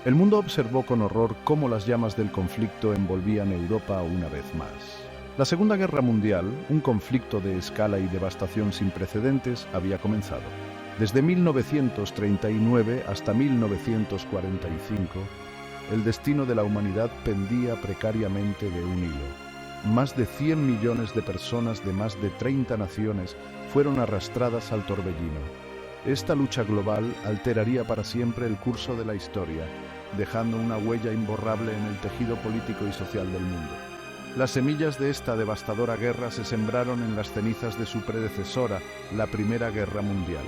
El mundo observó con horror cómo las llamas del conflicto envolvían Europa una vez más. La Segunda Guerra Mundial, un conflicto de escala y devastación sin precedentes, había comenzado. Desde 1939 hasta 1945, el destino de la humanidad pendía precariamente de un hilo. Más de 100 millones de personas de más de 30 naciones fueron arrastradas al torbellino. Esta lucha global alteraría para siempre el curso de la historia, dejando una huella imborrable en el tejido político y social del mundo. Las semillas de esta devastadora guerra se sembraron en las cenizas de su predecesora, la Primera Guerra Mundial.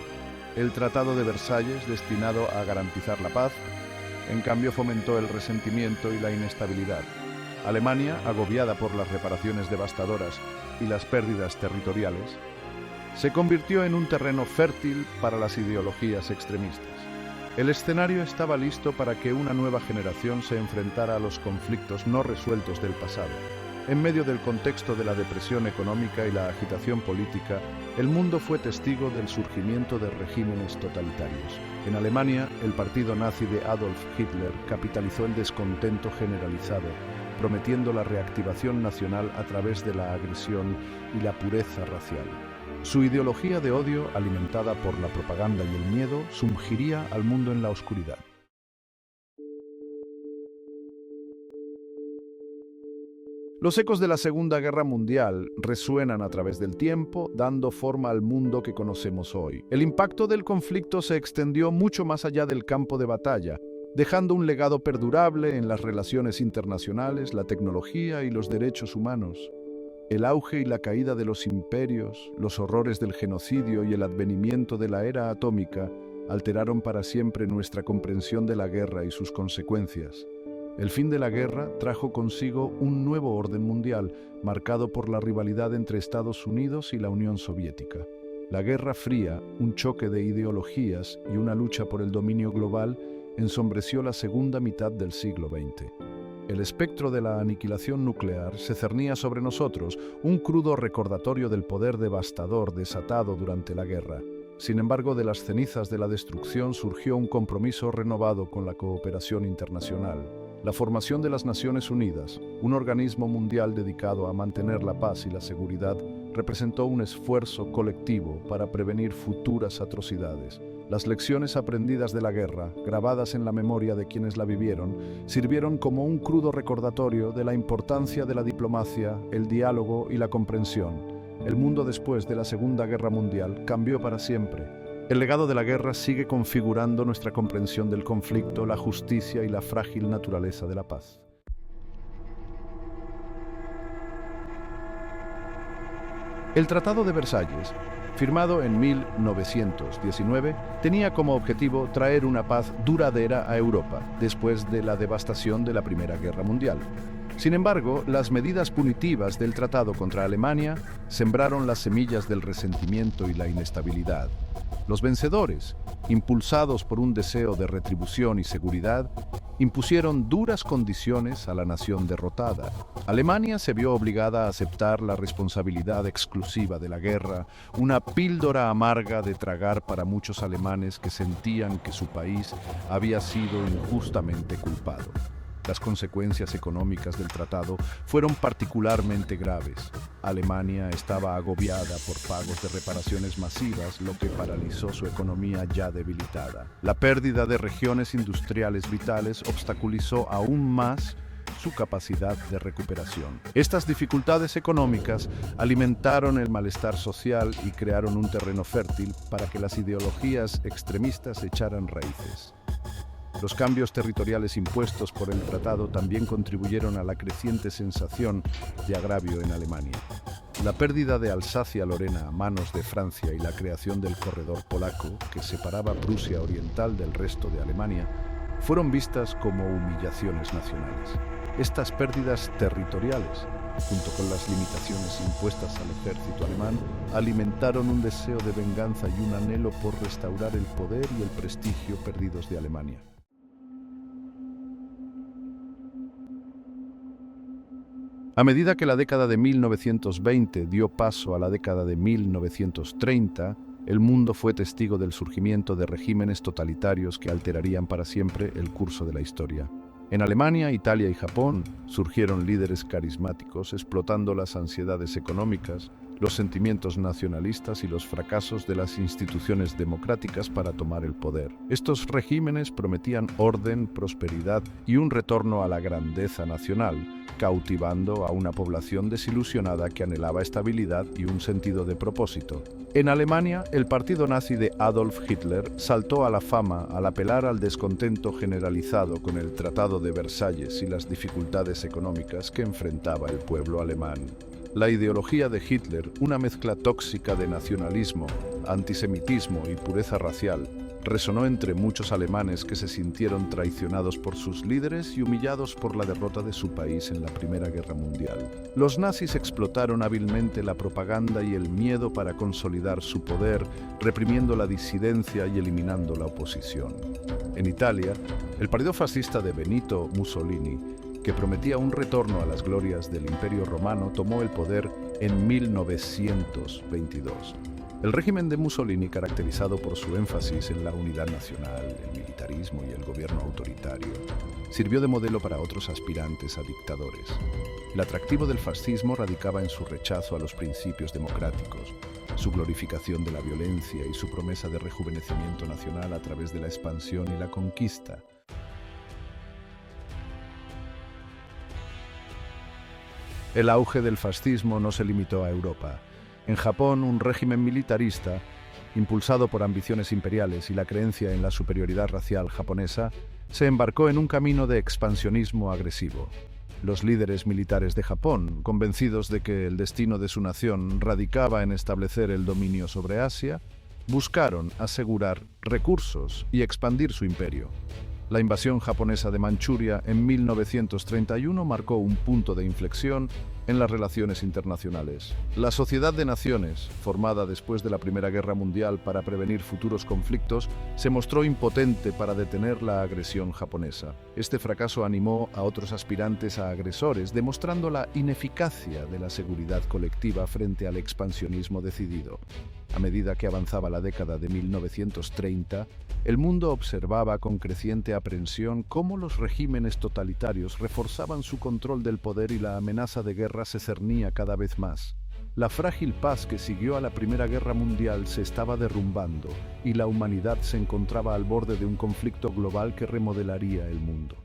El Tratado de Versalles, destinado a garantizar la paz, en cambio fomentó el resentimiento y la inestabilidad. Alemania, agobiada por las reparaciones devastadoras y las pérdidas territoriales, se convirtió en un terreno fértil para las ideologías extremistas. El escenario estaba listo para que una nueva generación se enfrentara a los conflictos no resueltos del pasado. En medio del contexto de la depresión económica y la agitación política, el mundo fue testigo del surgimiento de regímenes totalitarios. En Alemania, el partido nazi de Adolf Hitler capitalizó el descontento generalizado, prometiendo la reactivación nacional a través de la agresión y la pureza racial. Su ideología de odio, alimentada por la propaganda y el miedo, sumergiría al mundo en la oscuridad. Los ecos de la Segunda Guerra Mundial resuenan a través del tiempo, dando forma al mundo que conocemos hoy. El impacto del conflicto se extendió mucho más allá del campo de batalla, dejando un legado perdurable en las relaciones internacionales, la tecnología y los derechos humanos. El auge y la caída de los imperios, los horrores del genocidio y el advenimiento de la era atómica alteraron para siempre nuestra comprensión de la guerra y sus consecuencias. El fin de la guerra trajo consigo un nuevo orden mundial, marcado por la rivalidad entre Estados Unidos y la Unión Soviética. La Guerra Fría, un choque de ideologías y una lucha por el dominio global, ensombreció la segunda mitad del siglo XX. El espectro de la aniquilación nuclear se cernía sobre nosotros, un crudo recordatorio del poder devastador desatado durante la guerra. Sin embargo, de las cenizas de la destrucción surgió un compromiso renovado con la cooperación internacional. La formación de las Naciones Unidas, un organismo mundial dedicado a mantener la paz y la seguridad, representó un esfuerzo colectivo para prevenir futuras atrocidades. Las lecciones aprendidas de la guerra, grabadas en la memoria de quienes la vivieron, sirvieron como un crudo recordatorio de la importancia de la diplomacia, el diálogo y la comprensión. El mundo después de la Segunda Guerra Mundial cambió para siempre. El legado de la guerra sigue configurando nuestra comprensión del conflicto, la justicia y la frágil naturaleza de la paz. El Tratado de Versalles, firmado en 1919, tenía como objetivo traer una paz duradera a Europa después de la devastación de la Primera Guerra Mundial. Sin embargo, las medidas punitivas del tratado contra Alemania sembraron las semillas del resentimiento y la inestabilidad. Los vencedores, impulsados por un deseo de retribución y seguridad, impusieron duras condiciones a la nación derrotada. Alemania se vio obligada a aceptar la responsabilidad exclusiva de la guerra, una píldora amarga de tragar para muchos alemanes que sentían que su país había sido injustamente culpado. Las consecuencias económicas del tratado fueron particularmente graves. Alemania estaba agobiada por pagos de reparaciones masivas, lo que paralizó su economía ya debilitada. La pérdida de regiones industriales vitales obstaculizó aún más su capacidad de recuperación. Estas dificultades económicas alimentaron el malestar social y crearon un terreno fértil para que las ideologías extremistas echaran raíces. Los cambios territoriales impuestos por el tratado también contribuyeron a la creciente sensación de agravio en Alemania. La pérdida de Alsacia-Lorena a manos de Francia y la creación del corredor polaco, que separaba Prusia Oriental del resto de Alemania, fueron vistas como humillaciones nacionales. Estas pérdidas territoriales, junto con las limitaciones impuestas al ejército alemán, alimentaron un deseo de venganza y un anhelo por restaurar el poder y el prestigio perdidos de Alemania. A medida que la década de 1920 dio paso a la década de 1930, el mundo fue testigo del surgimiento de regímenes totalitarios que alterarían para siempre el curso de la historia. En Alemania, Italia y Japón surgieron líderes carismáticos explotando las ansiedades económicas, los sentimientos nacionalistas y los fracasos de las instituciones democráticas para tomar el poder. Estos regímenes prometían orden, prosperidad y un retorno a la grandeza nacional, cautivando a una población desilusionada que anhelaba estabilidad y un sentido de propósito. En Alemania, el partido nazi de Adolf Hitler saltó a la fama al apelar al descontento generalizado con el Tratado de Versalles y las dificultades económicas que enfrentaba el pueblo alemán. La ideología de Hitler, una mezcla tóxica de nacionalismo, antisemitismo y pureza racial, resonó entre muchos alemanes que se sintieron traicionados por sus líderes y humillados por la derrota de su país en la Primera Guerra Mundial. Los nazis explotaron hábilmente la propaganda y el miedo para consolidar su poder, reprimiendo la disidencia y eliminando la oposición. En Italia, el partido fascista de Benito Mussolini, que prometía un retorno a las glorias del Imperio Romano, tomó el poder en 1922. El régimen de Mussolini, caracterizado por su énfasis en la unidad nacional, el militarismo y el gobierno autoritario, sirvió de modelo para otros aspirantes a dictadores. El atractivo del fascismo radicaba en su rechazo a los principios democráticos, su glorificación de la violencia y su promesa de rejuvenecimiento nacional a través de la expansión y la conquista. El auge del fascismo no se limitó a Europa. En Japón, un régimen militarista, impulsado por ambiciones imperiales y la creencia en la superioridad racial japonesa, se embarcó en un camino de expansionismo agresivo. Los líderes militares de Japón, convencidos de que el destino de su nación radicaba en establecer el dominio sobre Asia, buscaron asegurar recursos y expandir su imperio. La invasión japonesa de Manchuria en 1931 marcó un punto de inflexión en las relaciones internacionales. La Sociedad de Naciones, formada después de la Primera Guerra Mundial para prevenir futuros conflictos, se mostró impotente para detener la agresión japonesa. Este fracaso animó a otros aspirantes a agresores, demostrando la ineficacia de la seguridad colectiva frente al expansionismo decidido. A medida que avanzaba la década de 1930, el mundo observaba con creciente aprensión cómo los regímenes totalitarios reforzaban su control del poder y la amenaza de guerra se cernía cada vez más. La frágil paz que siguió a la Primera Guerra Mundial se estaba derrumbando y la humanidad se encontraba al borde de un conflicto global que remodelaría el mundo.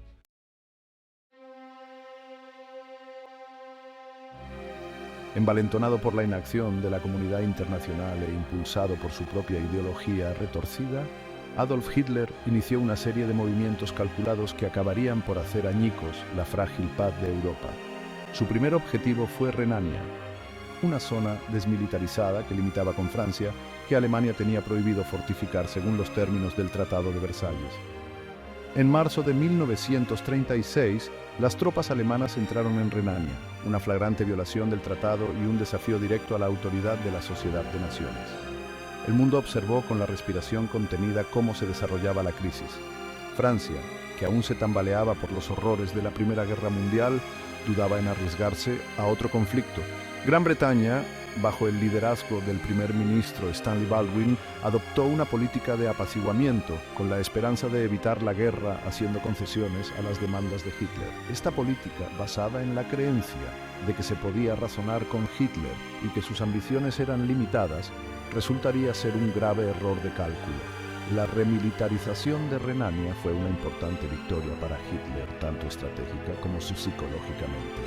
Envalentonado por la inacción de la comunidad internacional e impulsado por su propia ideología retorcida, Adolf Hitler inició una serie de movimientos calculados que acabarían por hacer añicos la frágil paz de Europa. Su primer objetivo fue Renania, una zona desmilitarizada que limitaba con Francia, que Alemania tenía prohibido fortificar según los términos del Tratado de Versalles. En marzo de 1936, las tropas alemanas entraron en Renania, una flagrante violación del tratado y un desafío directo a la autoridad de la Sociedad de Naciones. El mundo observó con la respiración contenida cómo se desarrollaba la crisis. Francia, que aún se tambaleaba por los horrores de la Primera Guerra Mundial, dudaba en arriesgarse a otro conflicto. Gran Bretaña, bajo el liderazgo del primer ministro Stanley Baldwin, adoptó una política de apaciguamiento con la esperanza de evitar la guerra haciendo concesiones a las demandas de Hitler. Esta política, basada en la creencia de que se podía razonar con Hitler y que sus ambiciones eran limitadas, resultaría ser un grave error de cálculo. La remilitarización de Renania fue una importante victoria para Hitler, tanto estratégica como psicológicamente.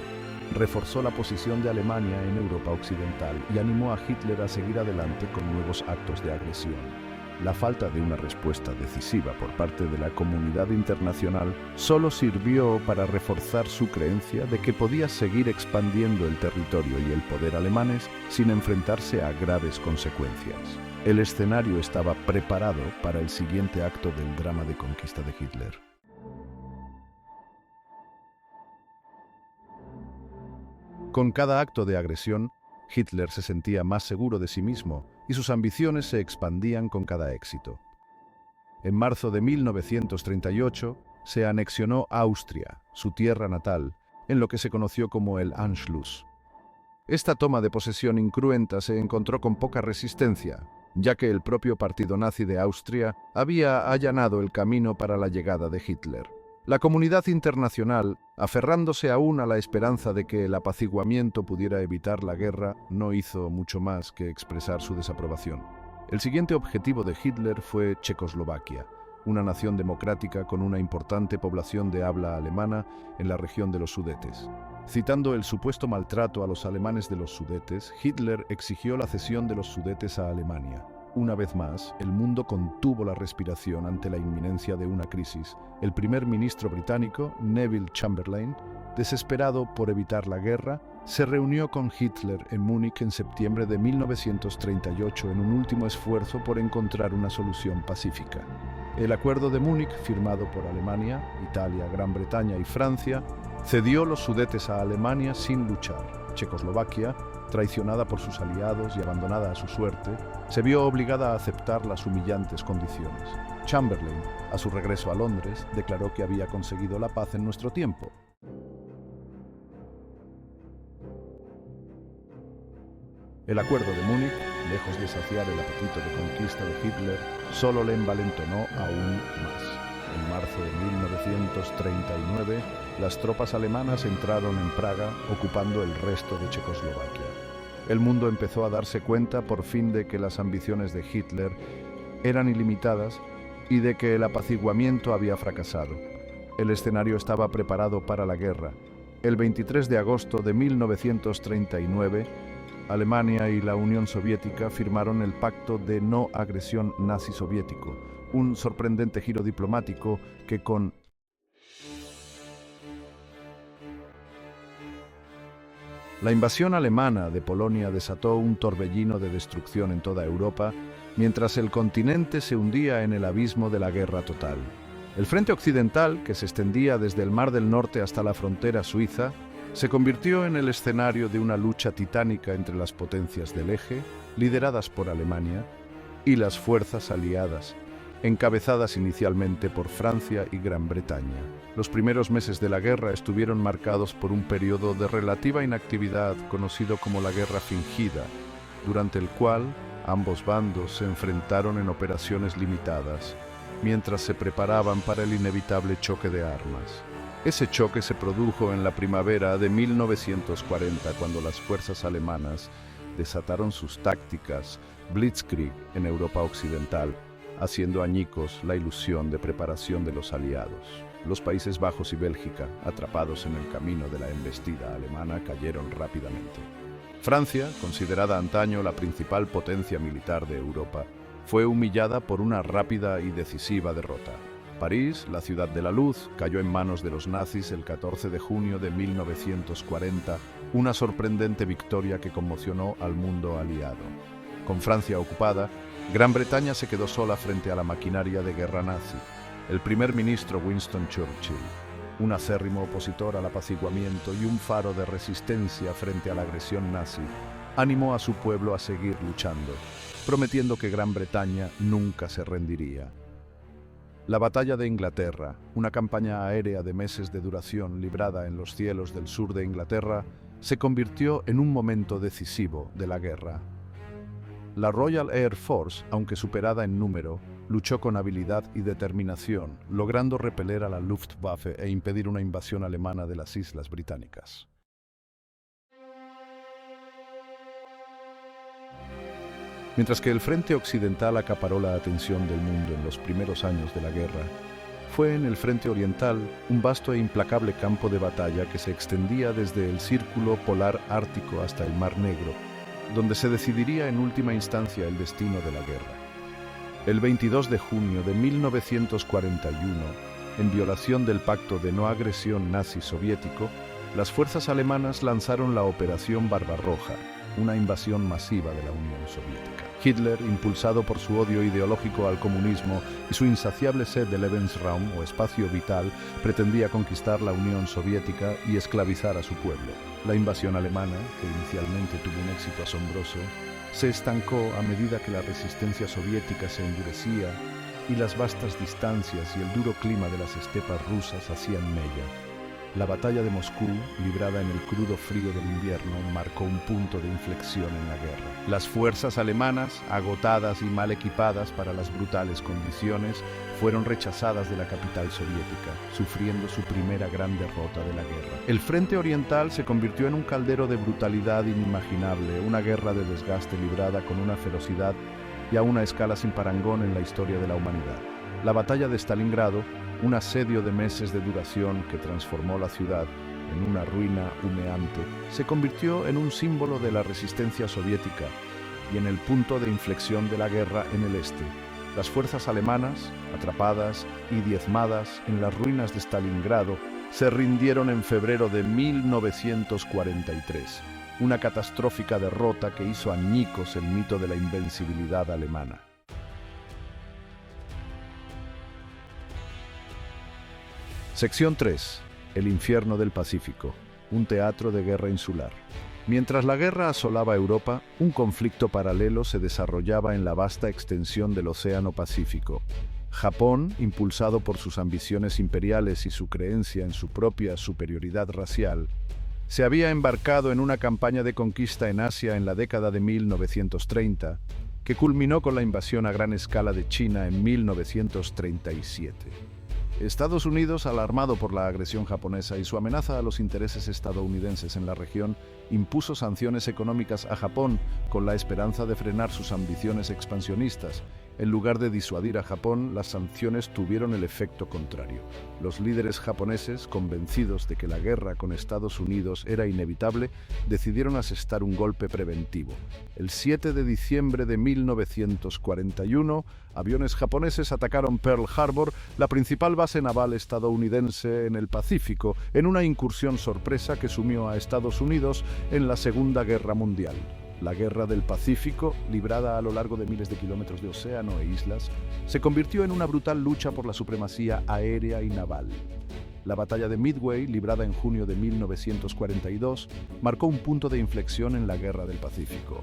Reforzó la posición de Alemania en Europa Occidental y animó a Hitler a seguir adelante con nuevos actos de agresión. La falta de una respuesta decisiva por parte de la comunidad internacional solo sirvió para reforzar su creencia de que podía seguir expandiendo el territorio y el poder alemanes sin enfrentarse a graves consecuencias. El escenario estaba preparado para el siguiente acto del drama de conquista de Hitler. Con cada acto de agresión, Hitler se sentía más seguro de sí mismo y sus ambiciones se expandían con cada éxito. En marzo de 1938 se anexionó Austria, su tierra natal, en lo que se conoció como el Anschluss. Esta toma de posesión incruenta se encontró con poca resistencia. ya que el propio partido nazi de Austria había allanado el camino para la llegada de Hitler. La comunidad internacional, aferrándose aún a la esperanza de que el apaciguamiento pudiera evitar la guerra, no hizo mucho más que expresar su desaprobación. El siguiente objetivo de Hitler fue Checoslovaquia, una nación democrática con una importante población de habla alemana en la región de los Sudetes. Citando el supuesto maltrato a los alemanes de los Sudetes, Hitler exigió la cesión de los Sudetes a Alemania. Una vez más, el mundo contuvo la respiración ante la inminencia de una crisis. El primer ministro británico, Neville Chamberlain, desesperado por evitar la guerra, se reunió con Hitler en Múnich en septiembre de 1938 en un último esfuerzo por encontrar una solución pacífica. El Acuerdo de Múnich, firmado por Alemania, Italia, Gran Bretaña y Francia, cedió los Sudetes a Alemania sin luchar. Checoslovaquia, traicionada por sus aliados y abandonada a su suerte, se vio obligada a aceptar las humillantes condiciones. Chamberlain, a su regreso a Londres, declaró que había conseguido la paz en nuestro tiempo. El Acuerdo de Múnich, lejos de saciar el apetito de conquista de Hitler, solo le envalentonó aún más. En marzo de 1939, las tropas alemanas entraron en Praga, ocupando el resto de Checoslovaquia. El mundo empezó a darse cuenta por fin de que las ambiciones de Hitler eran ilimitadas y de que el apaciguamiento había fracasado. El escenario estaba preparado para la guerra. El 23 de agosto de 1939, Alemania y la Unión Soviética firmaron el Pacto de No Agresión Nazi-Soviético, un sorprendente giro diplomático que con la invasión alemana de Polonia desató un torbellino de destrucción en toda Europa, mientras el continente se hundía en el abismo de la guerra total. El frente occidental, que se extendía desde el Mar del Norte hasta la frontera suiza, se convirtió en el escenario de una lucha titánica entre las potencias del eje, lideradas por Alemania, y las fuerzas aliadas, encabezadas inicialmente por Francia y Gran Bretaña. Los primeros meses de la guerra estuvieron marcados por un periodo de relativa inactividad conocido como la Guerra Fingida, durante el cual ambos bandos se enfrentaron en operaciones limitadas, mientras se preparaban para el inevitable choque de armas. Ese choque se produjo en la primavera de 1940, cuando las fuerzas alemanas desataron sus tácticas Blitzkrieg en Europa Occidental, haciendo añicos la ilusión de preparación de los aliados. Los Países Bajos y Bélgica, atrapados en el camino de la embestida alemana, cayeron rápidamente. Francia, considerada antaño la principal potencia militar de Europa, fue humillada por una rápida y decisiva derrota. París, la ciudad de la luz, cayó en manos de los nazis el 14 de junio de 1940, una sorprendente victoria que conmocionó al mundo aliado. Con Francia ocupada, Gran Bretaña se quedó sola frente a la maquinaria de guerra nazi. El primer ministro Winston Churchill, un acérrimo opositor al apaciguamiento y un faro de resistencia frente a la agresión nazi, animó a su pueblo a seguir luchando, prometiendo que Gran Bretaña nunca se rendiría. La Batalla de Inglaterra, una campaña aérea de meses de duración librada en los cielos del sur de Inglaterra, se convirtió en un momento decisivo de la guerra. La Royal Air Force, aunque superada en número, luchó con habilidad y determinación, logrando repeler a la Luftwaffe e impedir una invasión alemana de las Islas Británicas. Mientras que el frente occidental acaparó la atención del mundo en los primeros años de la guerra, fue en el frente oriental un vasto e implacable campo de batalla que se extendía desde el círculo polar ártico hasta el Mar Negro, donde se decidiría en última instancia el destino de la guerra. El 22 de junio de 1941, en violación del Pacto de No Agresión Nazi-Soviético, las fuerzas alemanas lanzaron la Operación Barbarroja, una invasión masiva de la Unión Soviética. Hitler, impulsado por su odio ideológico al comunismo y su insaciable sed de Lebensraum o espacio vital, pretendía conquistar la Unión Soviética y esclavizar a su pueblo. La invasión alemana, que inicialmente tuvo un éxito asombroso, se estancó a medida que la resistencia soviética se endurecía y las vastas distancias y el duro clima de las estepas rusas hacían mella. La batalla de Moscú, librada en el crudo frío del invierno, marcó un punto de inflexión en la guerra. Las fuerzas alemanas, agotadas y mal equipadas para las brutales condiciones, fueron rechazadas de la capital soviética, sufriendo su primera gran derrota de la guerra. El frente oriental se convirtió en un caldero de brutalidad inimaginable, una guerra de desgaste librada con una ferocidad y a una escala sin parangón en la historia de la humanidad. La batalla de Stalingrado, un asedio de meses de duración que transformó la ciudad en una ruina humeante, se convirtió en un símbolo de la resistencia soviética y en el punto de inflexión de la guerra en el este. Las fuerzas alemanas, atrapadas y diezmadas en las ruinas de Stalingrado, se rindieron en febrero de 1943, una catastrófica derrota que hizo añicos el mito de la invencibilidad alemana. Sección 3. El infierno del Pacífico, un teatro de guerra insular. Mientras la guerra asolaba Europa, un conflicto paralelo se desarrollaba en la vasta extensión del Océano Pacífico. Japón, impulsado por sus ambiciones imperiales y su creencia en su propia superioridad racial, se había embarcado en una campaña de conquista en Asia en la década de 1930, que culminó con la invasión a gran escala de China en 1937. Estados Unidos, alarmado por la agresión japonesa y su amenaza a los intereses estadounidenses en la región, impuso sanciones económicas a Japón con la esperanza de frenar sus ambiciones expansionistas. En lugar de disuadir a Japón, las sanciones tuvieron el efecto contrario. Los líderes japoneses, convencidos de que la guerra con Estados Unidos era inevitable, decidieron asestar un golpe preventivo. El 7 de diciembre de 1941, aviones japoneses atacaron Pearl Harbor, la principal base naval estadounidense en el Pacífico, en una incursión sorpresa que sumió a Estados Unidos en la Segunda Guerra Mundial. La Guerra del Pacífico, librada a lo largo de miles de kilómetros de océano e islas, se convirtió en una brutal lucha por la supremacía aérea y naval. La batalla de Midway, librada en junio de 1942, marcó un punto de inflexión en la Guerra del Pacífico.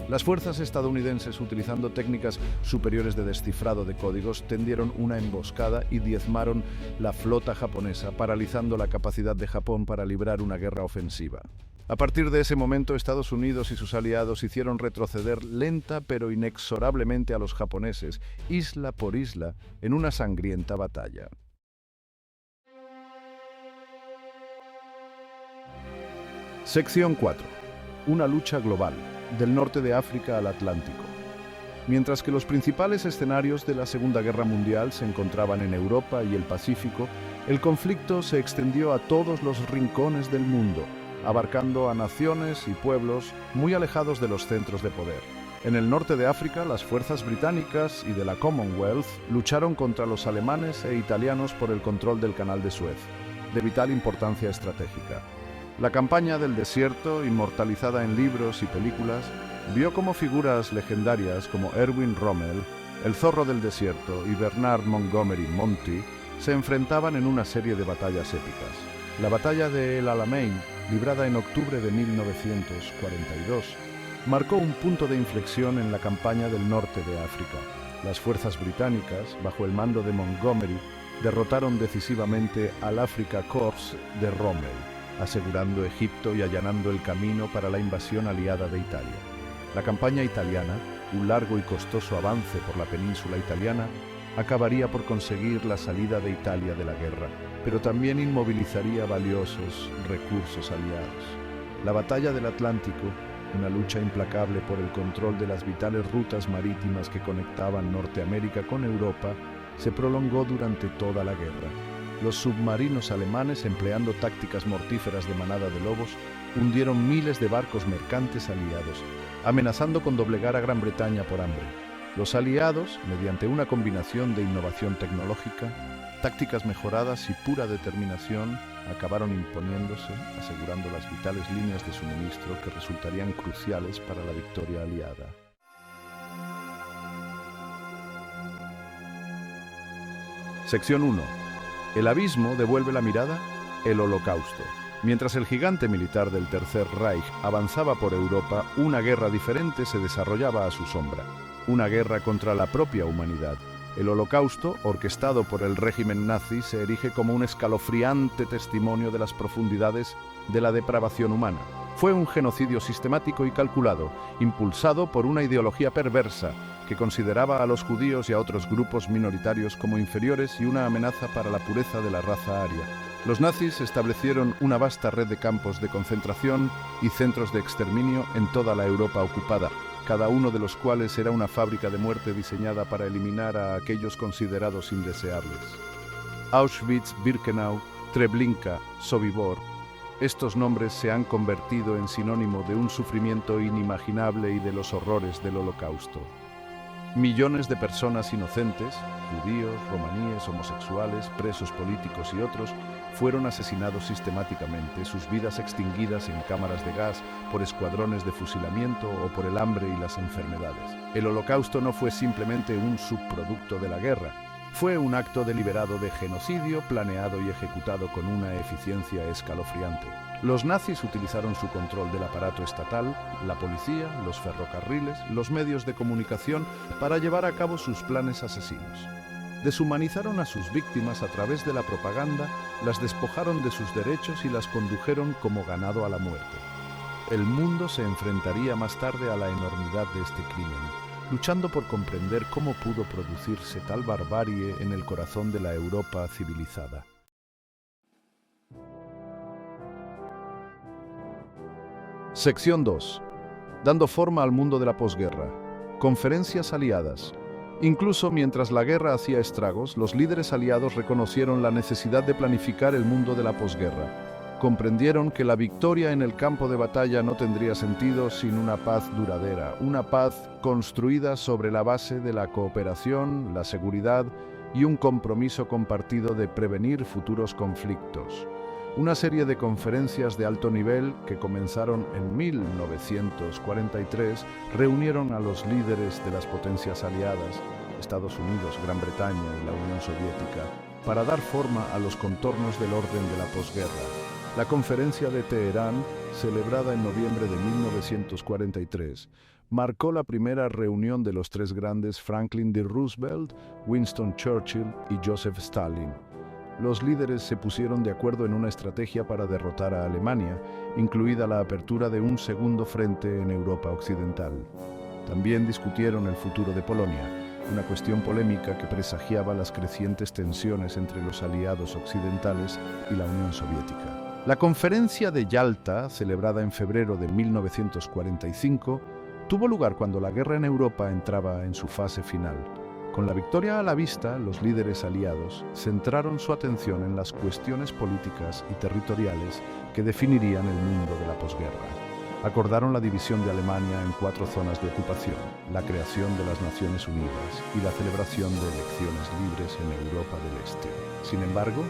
Las fuerzas estadounidenses, utilizando técnicas superiores de descifrado de códigos, tendieron una emboscada y diezmaron la flota japonesa, paralizando la capacidad de Japón para librar una guerra ofensiva. A partir de ese momento, Estados Unidos y sus aliados hicieron retroceder lenta pero inexorablemente a los japoneses, isla por isla, en una sangrienta batalla. Sección 4. Una lucha global, del norte de África al Atlántico. Mientras que los principales escenarios de la Segunda Guerra Mundial se encontraban en Europa y el Pacífico, el conflicto se extendió a todos los rincones del mundo, abarcando a naciones y pueblos muy alejados de los centros de poder. En el norte de África, las fuerzas británicas y de la Commonwealth lucharon contra los alemanes e italianos por el control del Canal de Suez, de vital importancia estratégica. La campaña del desierto, inmortalizada en libros y películas, vio como figuras legendarias como Erwin Rommel, el Zorro del Desierto y Bernard Montgomery Monty se enfrentaban en una serie de batallas épicas. La batalla de El Alamein, librada en octubre de 1942, marcó un punto de inflexión en la campaña del norte de África. Las fuerzas británicas, bajo el mando de Montgomery, derrotaron decisivamente al Afrika Korps de Rommel, asegurando Egipto y allanando el camino para la invasión aliada de Italia. La campaña italiana, un largo y costoso avance por la península italiana, acabaría por conseguir la salida de Italia de la guerra, pero también inmovilizaría valiosos recursos aliados. La batalla del Atlántico, una lucha implacable por el control de las vitales rutas marítimas que conectaban Norteamérica con Europa, se prolongó durante toda la guerra. Los submarinos alemanes, empleando tácticas mortíferas de manada de lobos, hundieron miles de barcos mercantes aliados, amenazando con doblegar a Gran Bretaña por hambre. Los aliados, mediante una combinación de innovación tecnológica, tácticas mejoradas y pura determinación, acabaron imponiéndose, asegurando las vitales líneas de suministro que resultarían cruciales para la victoria aliada. Sección 1. El abismo devuelve la mirada, el Holocausto. Mientras el gigante militar del Tercer Reich avanzaba por Europa, una guerra diferente se desarrollaba a su sombra. Una guerra contra la propia humanidad, El Holocausto, orquestado por el régimen nazi, se erige como un escalofriante testimonio de las profundidades de la depravación humana. Fue un genocidio sistemático y calculado, impulsado por una ideología perversa que consideraba a los judíos y a otros grupos minoritarios como inferiores y una amenaza para la pureza de la raza aria. Los nazis establecieron una vasta red de campos de concentración y centros de exterminio en toda la Europa ocupada, cada uno de los cuales era una fábrica de muerte diseñada para eliminar a aquellos considerados indeseables. Auschwitz, Birkenau, Treblinka, Sobibor. Estos nombres se han convertido en sinónimo de un sufrimiento inimaginable y de los horrores del Holocausto. Millones de personas inocentes, judíos, romaníes, homosexuales, presos políticos y otros, fueron asesinados sistemáticamente, sus vidas extinguidas en cámaras de gas, por escuadrones de fusilamiento o por el hambre y las enfermedades. El Holocausto no fue simplemente un subproducto de la guerra, fue un acto deliberado de genocidio planeado y ejecutado con una eficiencia escalofriante. Los nazis utilizaron su control del aparato estatal, la policía, los ferrocarriles, los medios de comunicación para llevar a cabo sus planes asesinos. Deshumanizaron a sus víctimas a través de la propaganda, las despojaron de sus derechos y las condujeron como ganado a la muerte. El mundo se enfrentaría más tarde a la enormidad de este crimen, luchando por comprender cómo pudo producirse tal barbarie en el corazón de la Europa civilizada. Sección 2. Dando forma al mundo de la posguerra. Conferencias aliadas. Incluso mientras la guerra hacía estragos, los líderes aliados reconocieron la necesidad de planificar el mundo de la posguerra. Comprendieron que la victoria en el campo de batalla no tendría sentido sin una paz duradera, una paz construida sobre la base de la cooperación, la seguridad y un compromiso compartido de prevenir futuros conflictos. Una serie de conferencias de alto nivel que comenzaron en 1943 reunieron a los líderes de las potencias aliadas, Estados Unidos, Gran Bretaña y la Unión Soviética, para dar forma a los contornos del orden de la posguerra. La Conferencia de Teherán, celebrada en noviembre de 1943, marcó la primera reunión de los tres grandes Franklin D. Roosevelt, Winston Churchill y Joseph Stalin. Los líderes se pusieron de acuerdo en una estrategia para derrotar a Alemania, incluida la apertura de un segundo frente en Europa Occidental. También discutieron el futuro de Polonia, una cuestión polémica que presagiaba las crecientes tensiones entre los aliados occidentales y la Unión Soviética. La Conferencia de Yalta, celebrada en febrero de 1945, tuvo lugar cuando la guerra en Europa entraba en su fase final. Con la victoria a la vista, los líderes aliados centraron su atención en las cuestiones políticas y territoriales que definirían el mundo de la posguerra. Acordaron la división de Alemania en 4 zonas de ocupación, la creación de las Naciones Unidas y la celebración de elecciones libres en Europa del Este. Sin embargo,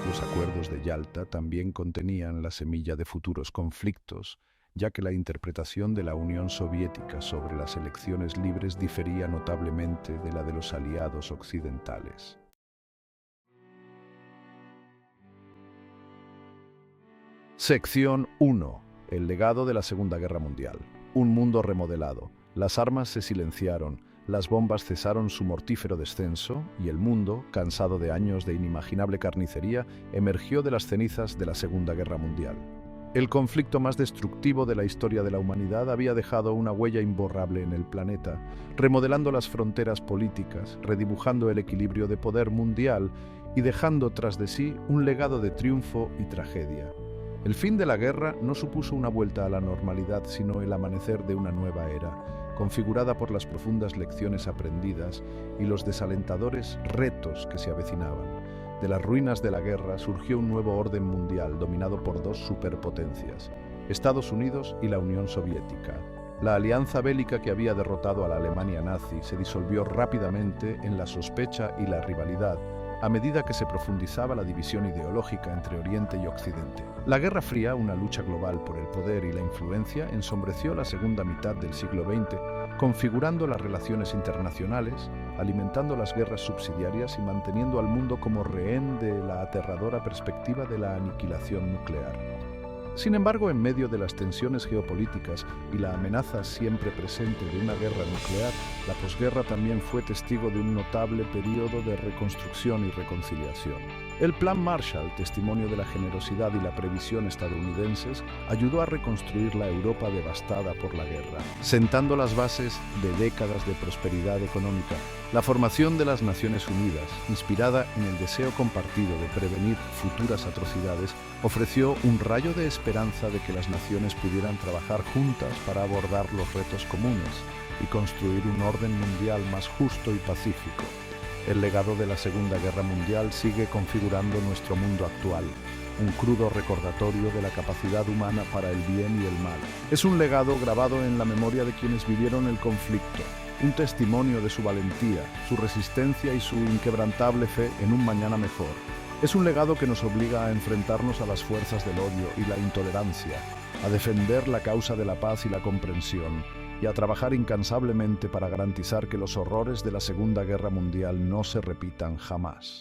los acuerdos de Yalta también contenían la semilla de futuros conflictos, ya que la interpretación de la Unión Soviética sobre las elecciones libres difería notablemente de la de los aliados occidentales. Sección 1. El legado de la Segunda Guerra Mundial. Un mundo remodelado. Las armas se silenciaron, las bombas cesaron su mortífero descenso y el mundo, cansado de años de inimaginable carnicería, emergió de las cenizas de la Segunda Guerra Mundial. El conflicto más destructivo de la historia de la humanidad había dejado una huella imborrable en el planeta, remodelando las fronteras políticas, redibujando el equilibrio de poder mundial y dejando tras de sí un legado de triunfo y tragedia. El fin de la guerra no supuso una vuelta a la normalidad, sino el amanecer de una nueva era, configurada por las profundas lecciones aprendidas y los desalentadores retos que se avecinaban. De las ruinas de la guerra surgió un nuevo orden mundial dominado por 2 superpotencias, Estados Unidos y la Unión Soviética. La alianza bélica que había derrotado a la Alemania nazi se disolvió rápidamente en la sospecha y la rivalidad, a medida que se profundizaba la división ideológica entre Oriente y Occidente. La Guerra Fría, una lucha global por el poder y la influencia, ensombreció la segunda mitad del siglo XX, configurando las relaciones internacionales, alimentando las guerras subsidiarias y manteniendo al mundo como rehén de la aterradora perspectiva de la aniquilación nuclear. Sin embargo, en medio de las tensiones geopolíticas y la amenaza siempre presente de una guerra nuclear, la posguerra también fue testigo de un notable periodo de reconstrucción y reconciliación. El Plan Marshall, testimonio de la generosidad y la previsión estadounidenses, ayudó a reconstruir la Europa devastada por la guerra, sentando las bases de décadas de prosperidad económica. La formación de las Naciones Unidas, inspirada en el deseo compartido de prevenir futuras atrocidades, ofreció un rayo de esperanza de que las naciones pudieran trabajar juntas para abordar los retos comunes y construir un orden mundial más justo y pacífico. El legado de la Segunda Guerra Mundial sigue configurando nuestro mundo actual, un crudo recordatorio de la capacidad humana para el bien y el mal. Es un legado grabado en la memoria de quienes vivieron el conflicto, un testimonio de su valentía, su resistencia y su inquebrantable fe en un mañana mejor. Es un legado que nos obliga a enfrentarnos a las fuerzas del odio y la intolerancia, a defender la causa de la paz y la comprensión, y a trabajar incansablemente para garantizar que los horrores de la Segunda Guerra Mundial no se repitan jamás.